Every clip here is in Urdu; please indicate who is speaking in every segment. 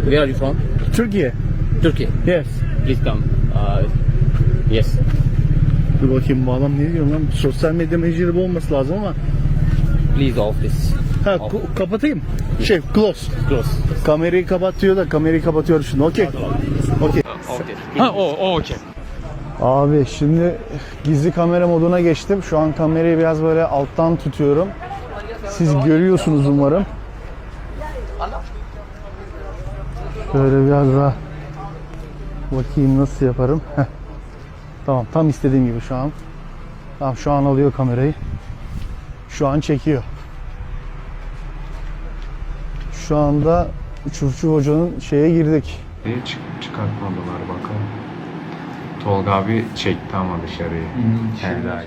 Speaker 1: Where are you from?
Speaker 2: Türkiye.
Speaker 1: Turkey.
Speaker 2: Yes.
Speaker 1: Please come. Yes.
Speaker 2: Dur bakayım bu adam ne diyor lan? Sosyal medya menajeri bu olması lazım ama.
Speaker 1: Please off this.
Speaker 2: Ha kapatayım. Close.
Speaker 1: Close.
Speaker 2: Kamerayı kapatıyor da kamerayı kapatıyor şimdi. Okey. Okey.
Speaker 1: Okay. Okay.
Speaker 2: Abi şimdi gizli kamera moduna geçtim. Şu an kamerayı biraz böyle alttan tutuyorum. Siz görüyorsunuz umarım. Şöyle biraz daha bakayım nasıl yaparım. Heh. Tamam, tam istediğim gibi şu an. Tamam, şu an alıyor kamerayı. Şu an çekiyor. Şu anda Çufçu Hoca'nın şeye girdik.
Speaker 3: Çıkartmadılar bakalım. Tolga abi çekti ama dışarıyı. Helal.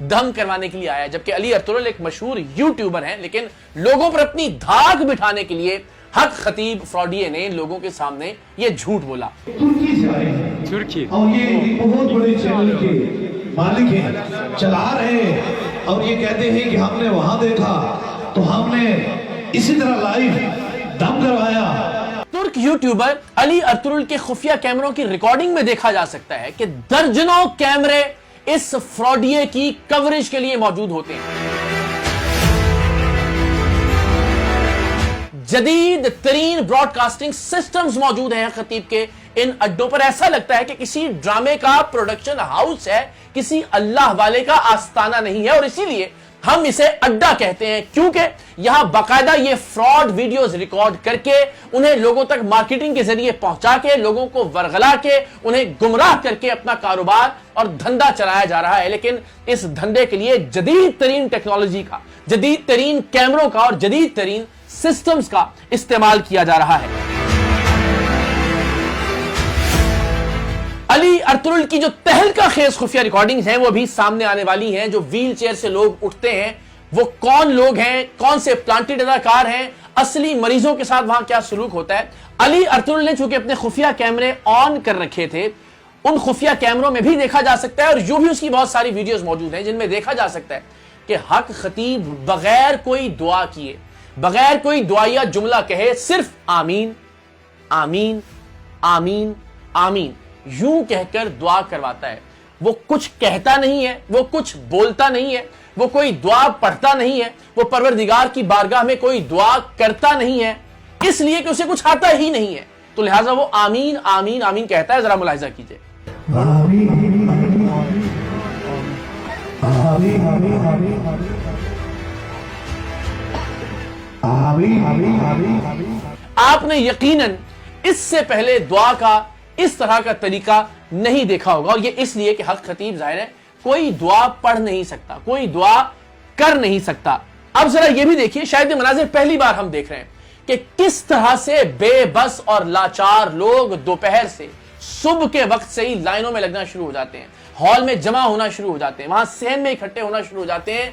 Speaker 4: دم کروانے کے لیے آیا ہے. جبکہ علی ارطغرل ایک مشہور یوٹیوبر ہیں, لیکن لوگوں پر اپنی دھاک بٹھانے کے لیے حق خطیب فراڈیے نے لوگوں کے سامنے یہ جھوٹ بولا.
Speaker 5: ترکی سے آئے ہیں
Speaker 3: ترکی
Speaker 5: اور یہ بہت بڑے چینل کے مالک ہیں, چلا رہے ہیں, اور یہ کہتے ہیں کہ ہم نے وہاں دیکھا تو ہم نے اسی طرح لائیو دم کروایا.
Speaker 4: ترک یوٹیوبر علی ارطغرل کے خفیہ کیمروں کی ریکارڈنگ میں دیکھا جا سکتا ہے کہ درجنوں کیمرے اس فراڈیے کی کوریج کے لیے موجود ہوتے ہیں. جدید ترین براڈ کاسٹنگ سسٹمز موجود ہیں خطیب کے ان اڈوں پر. ایسا لگتا ہے کہ کسی ڈرامے کا پروڈکشن ہاؤس ہے, کسی اللہ والے کا آستانہ نہیں ہے, اور اسی لیے ہم اسے اڈا کہتے ہیں کیونکہ یہاں باقاعدہ یہ فراڈ ویڈیوز ریکارڈ کر کے انہیں لوگوں تک مارکیٹنگ کے ذریعے پہنچا کے لوگوں کو ورغلا کے انہیں گمراہ کر کے اپنا کاروبار اور دھندا چلایا جا رہا ہے. لیکن اس دھندے کے لیے جدید ترین ٹیکنالوجی کا, جدید ترین کیمروں کا اور جدید ترین سسٹمز کا استعمال کیا جا رہا ہے. علی ارطغرل کی جو تہلکہ خیز خفیہ ریکارڈنگز ہیں وہ بھی سامنے آنے والی ہیں. جو ویل چیئر سے لوگ اٹھتے ہیں وہ کون لوگ ہیں, کون سے پلانٹڈ اداکار ہیں, اصلی مریضوں کے ساتھ وہاں کیا سلوک ہوتا ہے. علی ارطغرل نے چونکہ اپنے خفیہ کیمرے آن کر رکھے تھے, ان خفیہ کیمروں میں بھی دیکھا جا سکتا ہے, اور یوں بھی اس کی بہت ساری ویڈیوز موجود ہیں جن میں دیکھا جا سکتا ہے کہ حق خطیب بغیر کوئی دعا کیے, بغیر کوئی دعائیہ جملہ کہے, صرف آمین آمین آمین آمین یوں کہہ کر دعا کرواتا ہے. وہ کچھ کہتا نہیں ہے, وہ کچھ بولتا نہیں ہے, وہ کوئی دعا پڑھتا نہیں ہے, وہ پروردگار کی بارگاہ میں کوئی دعا کرتا نہیں ہے, اس لیے کہ اسے کچھ آتا ہی نہیں ہے, تو لہٰذا وہ آمین آمین آمین کہتا ہے. ذرا ملاحظہ کیجئے. آپ نے یقیناً اس سے پہلے دعا کا اس طرح کا طریقہ نہیں دیکھا ہوگا, اور یہ اس لیے کہ حق خطیب ظاہر ہے کوئی دعا پڑھ نہیں سکتا, کوئی دعا کر نہیں سکتا. اب ذرا یہ بھی دیکھیے, شاید یہ مناظر پہلی بار ہم دیکھ رہے ہیں کہ کس طرح سے بے بس اور لاچار لوگ دوپہر سے, صبح کے وقت سے ہی لائنوں میں لگنا شروع ہو جاتے ہیں, ہال میں جمع ہونا شروع ہو جاتے ہیں, وہاں صحن میں اکٹھے ہونا شروع ہو جاتے ہیں,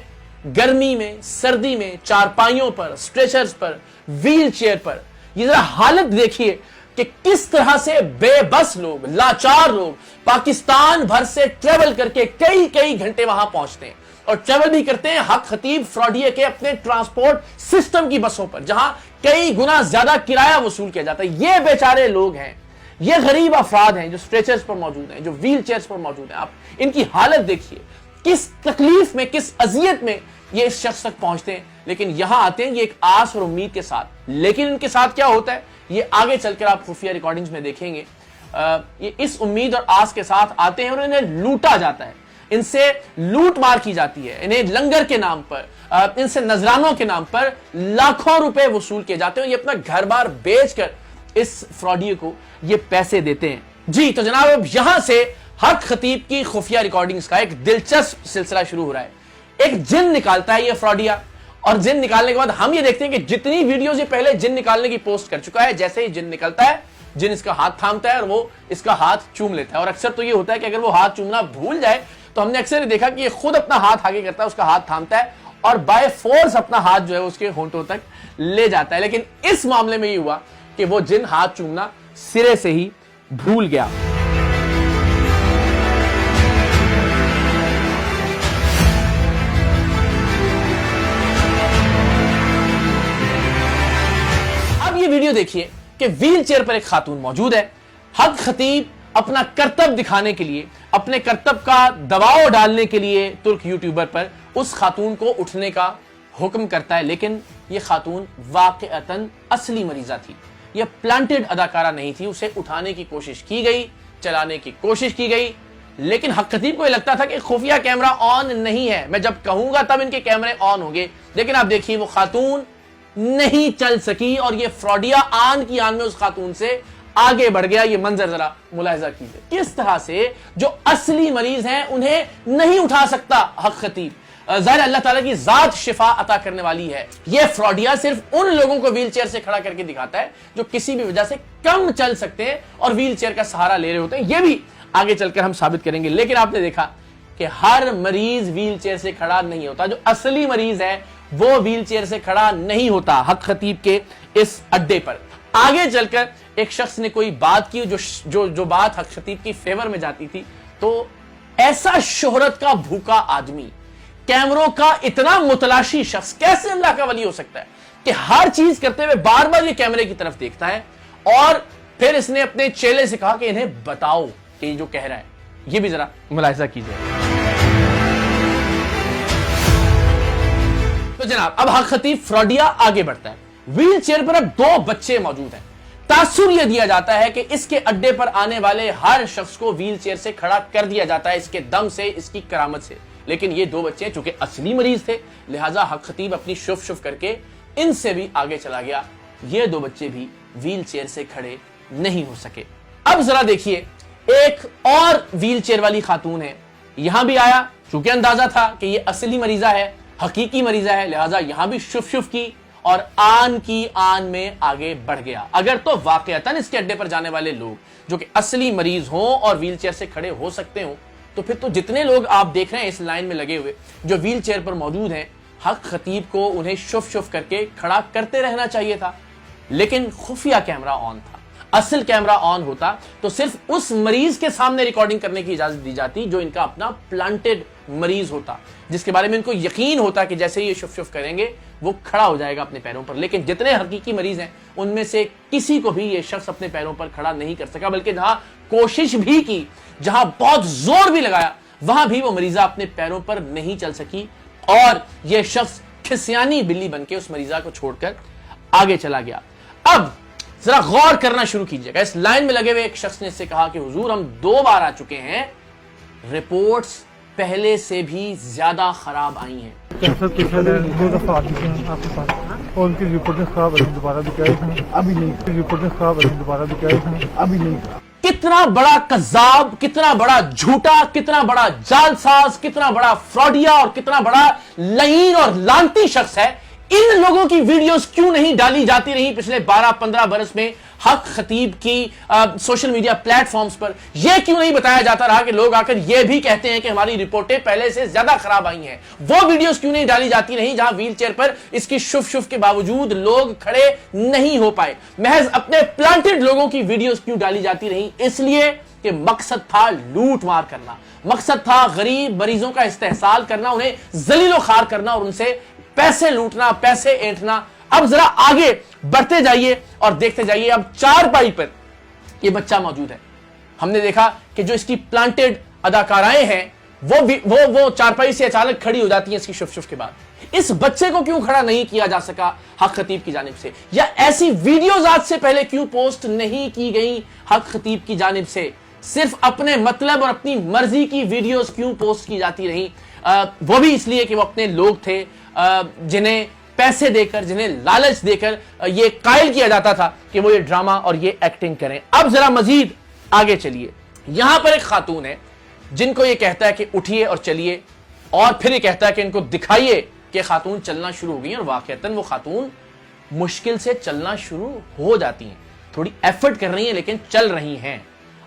Speaker 4: گرمی میں, سردی میں, چارپائیوں پر, اسٹریچرز پر, ویل چیئر پر. یہ ذرا حالت دیکھیے کہ کس طرح سے بے بس لوگ, لاچار لوگ پاکستان بھر سے ٹریول کر کے کئی گھنٹے وہاں پہنچتے ہیں, اور ٹریول بھی کرتے ہیں حق خطیب فراڈیے کے اپنے ٹرانسپورٹ سسٹم کی بسوں پر, جہاں کئی گنا زیادہ کرایہ وصول کیا جاتا ہے. یہ بیچارے لوگ ہیں, یہ غریب افراد ہیں جو اسٹریچرز پر موجود ہیں, جو ویل چیئرز پر موجود ہیں. آپ ان کی حالت دیکھیے, کس تکلیف میں, کس اذیت میں یہ اس شخص تک پہنچتے ہیں. لیکن یہاں آتے ہیں یہ ایک آس اور امید کے ساتھ. لیکن ان کے ساتھ کیا ہوتا ہے یہ آگے چل کر آپ خفیہ ریکارڈنگز میں دیکھیں گے. یہ اس امید اور آس کے ساتھ آتے ہیں اور انہیں لوٹا جاتا ہے, ان سے لوٹ مار کی جاتی ہے, انہیں لنگر کے نام پر, ان سے نذرانوں کے نام پر لاکھوں روپے وصول کیے جاتے ہیں. یہ اپنا گھر بار بیچ کر اس فراڈیے کو یہ پیسے دیتے ہیں. جی تو جناب, اب یہاں سے حق خطیب کی خفیہ ریکارڈنگز کا ایک دلچسپ سلسلہ شروع ہو رہا ہے. ایک جن نکالتا ہے یہ فراڈیا, اور جن نکالنے کے بعد ہم یہ دیکھتے ہیں کہ جتنی ویڈیوز یہ پہلے جن نکالنے کی پوسٹ کر چکا ہے, جیسے ہی جن نکلتا ہے جن اس کا ہاتھ تھامتا ہے اور وہ اس کا ہاتھ چوم لیتا ہے. اور اکثر تو یہ ہوتا ہے کہ اگر وہ ہاتھ چومنا بھول جائے تو ہم نے اکثر یہ دیکھا کہ یہ خود اپنا ہاتھ آگے کرتا ہے, اس کا ہاتھ تھامتا ہے اور بائی فورس اپنا ہاتھ جو ہے اس کے ہونٹوں تک لے جاتا ہے. لیکن اس معاملے میں یہ ہوا کہ وہ جن ہاتھ چومنا سرے سے ہی بھول گیا. ویڈیو دیکھیے کہ ویل چیئر پر ایک خاتون موجود ہے. حق خطیب اپنا کرتب دکھانے کے لیے, اپنے کرتب کا دباؤ ڈالنے کے لیے ترک یوٹیوبر پر اس خاتون کو اٹھنے کا حکم کرتا ہے. لیکن یہ خاتون واقعتاً اصلی مریضہ تھی, یہ پلانٹڈ اداکارہ نہیں تھی. اسے اٹھانے کی کوشش کی گئی, چلانے کی کوشش کی گئی, لیکن حق خطیب کو یہ لگتا تھا کہ خفیہ کیمرہ آن نہیں ہے, میں جب کہوں گا تب ان کے کیمرے آن ہوں گے. لیکن آپ دیکھیے وہ خاتون نہیں چل سکی اور یہ فراڈیا آن کی آن میں اس خاتون سے آگے بڑھ گیا. یہ منظر ذرا ملاحظہ کیجئے, کس طرح سے جو اصلی مریض ہیں انہیں نہیں اٹھا سکتا حق خطیب. ظاہر اللہ تعالیٰ کی ذات شفا عطا کرنے والی ہے. یہ فراڈیا صرف ان لوگوں کو ویل چیئر سے کھڑا کر کے دکھاتا ہے جو کسی بھی وجہ سے کم چل سکتے ہیں اور ویل چیئر کا سہارا لے رہے ہوتے ہیں. یہ بھی آگے چل کر ہم ثابت کریں گے. لیکن آپ نے دیکھا کہ ہر مریض ویل چیئر سے کھڑا نہیں ہوتا. جو اصلی مریض ہے وہ ویل چیئر سے کھڑا نہیں ہوتا. حق خطیب کے اس اڈے پر آگے چل کر ایک شخص نے کوئی بات کی جو بات حق خطیب کی فیور میں جاتی تھی. تو ایسا شہرت کا بھوکا آدمی, کیمروں کا اتنا متلاشی شخص کیسے اللہ کا ولی ہو سکتا ہے کہ ہر چیز کرتے ہوئے بار بار یہ کیمرے کی طرف دیکھتا ہے. اور پھر اس نے اپنے چیلے سے کہا کہ انہیں بتاؤ کہ یہ جو کہہ رہا ہے. یہ بھی ذرا ملاحظہ کیجئے. تو جناب اب حق خطیب فراڈیا آگے بڑھتا ہے. ویل چیئر پر اب 2 بچے موجود ہیں. تاثر یہ دیا جاتا ہے کہ اس کے اڈے پر آنے والے ہر شخص کو ویل چیئر سے کھڑا کر دیا جاتا ہے, اس کے دم سے, اس کی کرامت سے. لیکن یہ 2 بچے چونکہ اصلی مریض تھے, لہٰذا حق خطیب اپنی شف کر کے ان سے بھی آگے چلا گیا. یہ 2 بچے بھی ویل چیئر سے کھڑے نہیں ہو سکے. اب ذرا دیکھیے, ایک اور ویل چیئر والی خاتون ہے, یہاں بھی آیا. چونکہ اندازہ تھا کہ یہ اصلی مریضہ ہے, حقیقی مریضہ ہے, لہٰذا یہاں بھی شف کی اور آن کی آن میں آگے بڑھ گیا. اگر تو واقعتاً اس کے اڈے پر جانے والے لوگ جو کہ اصلی مریض ہوں اور ویل چیئر سے کھڑے ہو سکتے ہوں, تو پھر تو جتنے لوگ آپ دیکھ رہے ہیں اس لائن میں لگے ہوئے جو ویل چیئر پر موجود ہیں, حق خطیب کو انہیں شف کر کے کھڑا کرتے رہنا چاہیے تھا. لیکن خفیہ کیمرہ آن تھا. اصل کیمرہ آن ہوتا تو صرف اس مریض کے سامنے ریکارڈنگ کرنے کی اجازت دی جاتی جو ان کا اپنا پلانٹڈ مریض ہوتا, جس کے بارے میں ان کو یقین ہوتا کہ جیسے یہ شف کریں گے وہ کھڑا ہو جائے گا اپنے پیروں پر. لیکن جتنے حقیقی مریض ہیں ان میں سے کسی کو بھی یہ شخص اپنے پیروں پر کھڑا نہیں کر سکا, بلکہ جہاں کوشش بھی کی, جہاں بہت زور بھی لگایا, وہاں بھی وہ مریضہ اپنے پیروں پر نہیں چل سکی. اور یہ شخص کھسیانی بلی بن کے اس مریضہ کو چھوڑ کر آگے چلا گیا. اب ذرا غور کرنا شروع کیجئے گا. اس لائن میں لگے ہوئے ایک شخص نے اس سے کہا کہ حضور ہم 2 بار آ چکے ہیں, رپورٹس پہلے سے بھی زیادہ خراب آئی ہیں.
Speaker 6: کینسر کے پہلے 2 دفعہ آ چکے ہیں آپ کے پاس, اور ان کی رپورٹیں خراب آئی, دوبارہ بھی کیا ہے ابھی نہیں, رپورٹیں خراب آئی, دوبارہ بھی کیا ہے ابھی نہیں.
Speaker 4: کتنا بڑا کذاب, کتنا بڑا جھوٹا, کتنا بڑا جعلساز, کتنا بڑا فراڈیا اور کتنا بڑا لعین اور لعنتی شخص ہے. ان لوگوں کی ویڈیوز کیوں نہیں ڈالی جاتی رہی پچھلے 12-15 برس میں حق خطیب کی سوشل میڈیا پلیٹ فارمز پر؟ یہ کیوں نہیں بتایا جاتا رہا کہ لوگ آ کر یہ بھی کہتے ہیں کہ ہماری رپورٹیں پہلے سے زیادہ خراب آئی ہیں؟ وہ ویڈیوز کیوں نہیں ڈالی جاتی رہی جہاں ویل چیئر پر اس کی شف کے باوجود لوگ کھڑے نہیں ہو پائے؟ محض اپنے پلانٹڈ لوگوں کی ویڈیوز کیوں ڈالی جاتی رہی؟ اس لیے کہ مقصد تھا لوٹ مار کرنا, مقصد تھا غریب مریضوں کا استحصال کرنا, انہیں ذلیل و خوار کرنا اور ان سے پیسے لوٹنا, پیسے اینٹنا. اب ذرا آگے بڑھتے جائیے اور دیکھتے جائیے. اب 4 پائی پر یہ بچہ موجود ہے. ہم نے دیکھا کہ جو اس کی پلانٹڈ اداکارائیں ہیں وہ 4 پائی سے اچانک کھڑی ہو جاتی ہیں اس کی شف کے بعد. اس بچے کو کیوں کھڑا نہیں کیا جا سکا حق خطیب کی جانب سے؟ یا ایسی ویڈیوز آج سے پہلے کیوں پوسٹ نہیں کی گئی حق خطیب کی جانب سے؟ صرف اپنے مطلب اور اپنی مرضی کی ویڈیوز کیوں پوسٹ کی جاتی رہی؟ وہ بھی اس لیے کہ وہ اپنے لوگ تھے جنہیں پیسے دے کر, جنہیں لالچ دے کر یہ قائل کیا جاتا تھا کہ وہ یہ ڈرامہ اور یہ ایکٹنگ کریں. اب ذرا مزید آگے چلیے. یہاں پر ایک خاتون ہے جن کو یہ کہتا ہے کہ اٹھیے اور چلیے, اور پھر یہ کہتا ہے کہ ان کو دکھائیے کہ خاتون چلنا شروع ہو گئی ہیں, اور واقعتاً وہ خاتون مشکل سے چلنا شروع ہو جاتی ہیں, تھوڑی ایفرٹ کر رہی ہیں لیکن چل رہی ہیں.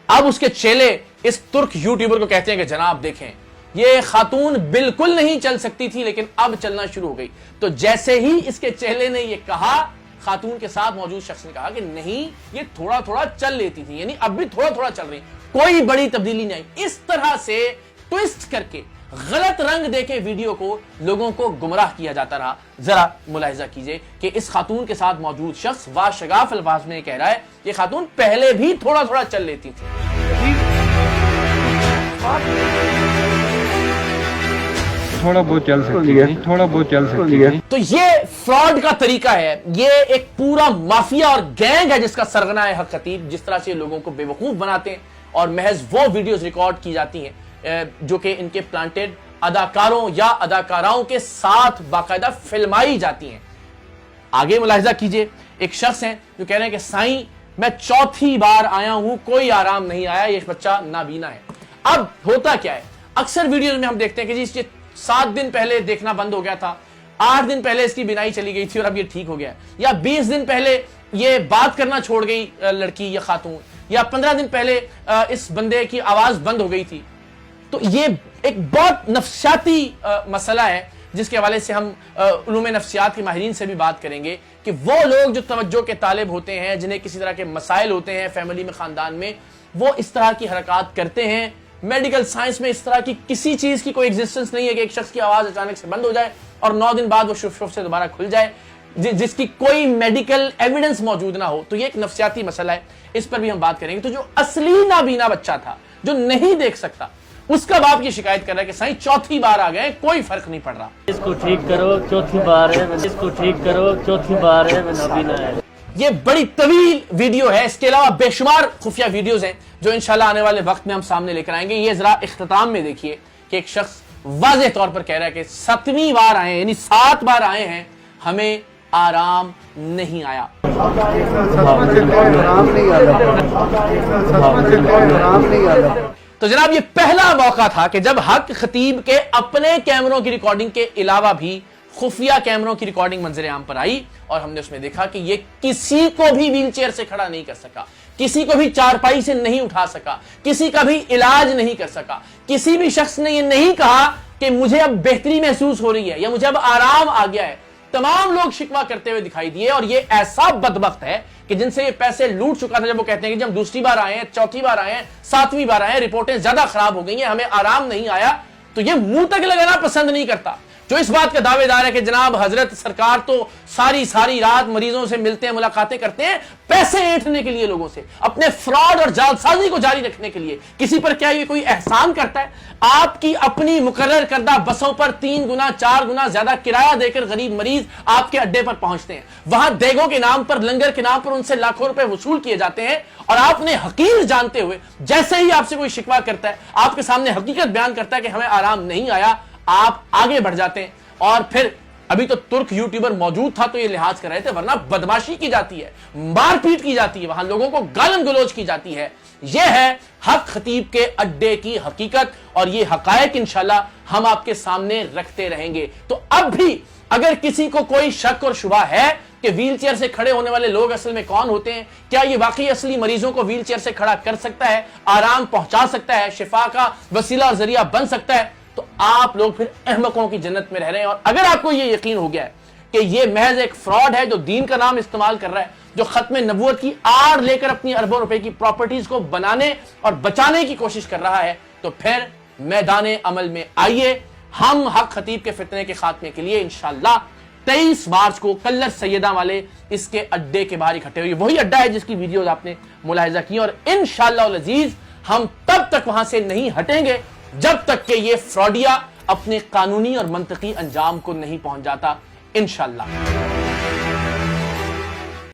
Speaker 4: اب اس کے چیلے اس ترک یوٹیوبر کو کہتے ہیں کہ جناب دیکھیں یہ خاتون بالکل نہیں چل سکتی تھی لیکن اب چلنا شروع ہو گئی. تو جیسے ہی اس کے چیلے نے یہ کہا, خاتون کے ساتھ موجود شخص نے کہا کہ نہیں یہ تھوڑا تھوڑا چل لیتی تھی, یعنی اب بھی تھوڑا تھوڑا چل رہی, کوئی بڑی تبدیلی نہیں آئی. اس طرح سے ٹویسٹ کر کے غلط رنگ دے کے ویڈیو کو لوگوں کو گمراہ کیا جاتا رہا. ذرا ملاحظہ کیجئے کہ اس خاتون کے ساتھ موجود شخص واشگاف الفاظ میں کہہ رہا ہے یہ خاتون پہلے بھی تھوڑا تھوڑا چل لیتی تھی.
Speaker 3: تھوڑا بہت چل سکتی ہے, تھوڑا بہت چل سکتی ہے.
Speaker 4: تو یہ فراڈ کا طریقہ ہے, یہ ایک پورا مافیا اور گینگ ہے جس کا سرغنہ ہے حق خطیب. جس طرح سے لوگوں کو بے وقوف بناتے ہیں اور محض وہ ویڈیوز ریکارڈ کی جاتی ہیں جو کہ ان کے پلانٹڈ اداکاروں یا اداکاراؤں کے ساتھ باقاعدہ فلمائی جاتی ہیں. آگے ملاحظہ کیجئے, ایک شخص ہیں جو کہہ رہے ہیں کہ سائیں میں 4تھی بار آیا ہوں, کوئی آرام نہیں آیا, یہ بچہ نابینا ہے. اب ہوتا کیا ہے, اکثر ویڈیوز میں ہم دیکھتے ہیں کہ جی 7 دن پہلے دیکھنا بند ہو گیا تھا, 8 دن پہلے اس کی بینائی چلی گئی تھی اور اب یہ ٹھیک ہو گیا, یا 20 دن پہلے یہ بات کرنا چھوڑ گئی لڑکی یا خاتون, یا 15 دن پہلے اس بندے کی آواز بند ہو گئی تھی. تو یہ ایک بہت نفسیاتی مسئلہ ہے جس کے حوالے سے ہم علوم نفسیات کے ماہرین سے بھی بات کریں گے کہ وہ لوگ جو توجہ کے طالب ہوتے ہیں، جنہیں کسی طرح کے مسائل ہوتے ہیں فیملی میں، خاندان میں، وہ اس طرح کی حرکات کرتے ہیں. میڈیکل سائنس میں اس طرح کی کسی چیز کی کوئی ایگزسٹنس نہیں ہے کہ ایک شخص کی آواز اچانک سے بند ہو جائے اور 9 دن بعد وہ شف سے دوبارہ کھل جائے، جس کی کوئی میڈیکل ایویڈنس موجود نہ ہو. تو یہ ایک نفسیاتی مسئلہ ہے، اس پر بھی ہم بات کریں گے. تو جو اصلی نابینا بچہ تھا جو نہیں دیکھ سکتا، اس کا باپ یہ شکایت کر رہا ہے کہ سائیں 4تھی بار آ گئے، کوئی فرق نہیں پڑ رہا.
Speaker 7: اس کو ٹھیک کرو 4تھی بار ہے، اس کو ٹھیک کرو 4تھی بار ہے، میں نابینا ہے.
Speaker 4: یہ بڑی طویل ویڈیو ہے، اس کے علاوہ بے شمار خفیہ ویڈیوز ہیں جو انشاءاللہ آنے والے وقت میں ہم سامنے لے کر آئیں گے. یہ ذرا اختتام میں دیکھیے کہ ایک شخص واضح طور پر کہہ رہا ہے کہ 7ویں بار آئے ہیں، یعنی 7 بار آئے ہیں، ہمیں آرام نہیں آیا. تو جناب یہ پہلا موقع تھا کہ جب حق خطیب کے اپنے کیمروں کی ریکارڈنگ کے علاوہ بھی خفیہ کیمروں کی ریکارڈنگ منظر عام پر آئی، اور ہم نے اس میں دیکھا کہ یہ کسی کو بھی ویل چیئر سے کھڑا نہیں کر سکا، کسی کو بھی چارپائی سے نہیں اٹھا سکا، کسی کا بھی علاج نہیں کر سکا. کسی بھی شخص نے یہ نہیں کہا کہ مجھے اب بہتری محسوس ہو رہی ہے یا مجھے اب آرام آ گیا ہے. تمام لوگ شکوہ کرتے ہوئے دکھائی دیے، اور یہ ایسا بدبخت ہے کہ جن سے یہ پیسے لوٹ چکا تھا، جب وہ کہتے ہیں کہ جب 2ری بار آئے ہیں، 4تھی بار آئے ہیں، 7ویں بار آئے ہیں، رپورٹیں زیادہ خراب ہو گئی ہیں، ہمیں آرام نہیں آیا، تو یہ منہ تک لگانا پسند نہیں کرتا. جو اس بات کا دعوے دار ہے کہ جناب حضرت سرکار تو ساری رات مریضوں سے ملتے ہیں، ملاقاتیں کرتے ہیں پیسے اینٹھنے کے لیے، لوگوں سے اپنے فراڈ اور جعلسازی کو جاری رکھنے کے لیے. کسی پر کیا یہ کوئی احسان کرتا ہے؟ آپ کی اپنی مقرر کردہ بسوں پر 3 گنا 4 گنا زیادہ کرایہ دے کر غریب مریض آپ کے اڈے پر پہنچتے ہیں، وہاں دیگوں کے نام پر، لنگر کے نام پر ان سے لاکھوں روپے وصول کیے جاتے ہیں، اور آپ نے حقیر جانتے ہوئے جیسے ہی آپ سے کوئی شکوہ کرتا ہے، آپ کے سامنے حقیقت بیان کرتا ہے کہ ہمیں آرام نہیں آیا، آپ آگے بڑھ جاتے ہیں. اور پھر ابھی تو ترک یوٹیوبر موجود تھا تو یہ لحاظ کر رہے تھے، ورنہ بدماشی کی جاتی ہے، مار پیٹ کی جاتی ہے، وہاں لوگوں کو گالن گلوچ کی جاتی ہے. یہ ہے حق خطیب کے اڈے کی حقیقت، اور یہ حقائق انشاءاللہ ہم آپ کے سامنے رکھتے رہیں گے. تو اب بھی اگر کسی کو کوئی شک اور شبہ ہے کہ ویل چیئر سے کھڑے ہونے والے لوگ اصل میں کون ہوتے ہیں، کیا یہ واقعی اصلی مریضوں کو ویل چیئر سے کھڑا کر سکتا ہے، آرام پہنچا سکتا ہے، شفا کا وسیلہ اور ذریعہ بن سکتا ہے، تو آپ لوگ پھر احمقوں کی جنت میں رہ رہے ہیں. اور اگر آپ کو یہ یقین ہو گیا ہے کہ یہ محض ایک فراڈ ہے جو دین کا نام استعمال کر رہا ہے، جو ختم نبوت کی آڑ لے کر اپنی اربوں روپے کی پراپرٹیز کو بنانے اور بچانے کی کوشش کر رہا ہے، تو پھر میدان عمل میں آئیے. ہم حق خطیب کے فتنے کے خاتمے کے لیے انشاءاللہ 23 مارچ کو کلر سیدہ والے اس کے اڈے کے باہر اکٹھے ہوئے. وہی اڈا ہے جس کی ویڈیوز آپ نے ملاحظہ کی، اور انشاءاللہ العزیز ہم تب تک وہاں سے نہیں ہٹیں گے جب تک کہ یہ فراڈیا اپنے قانونی اور منطقی انجام کو نہیں پہنچ جاتا انشاءاللہ.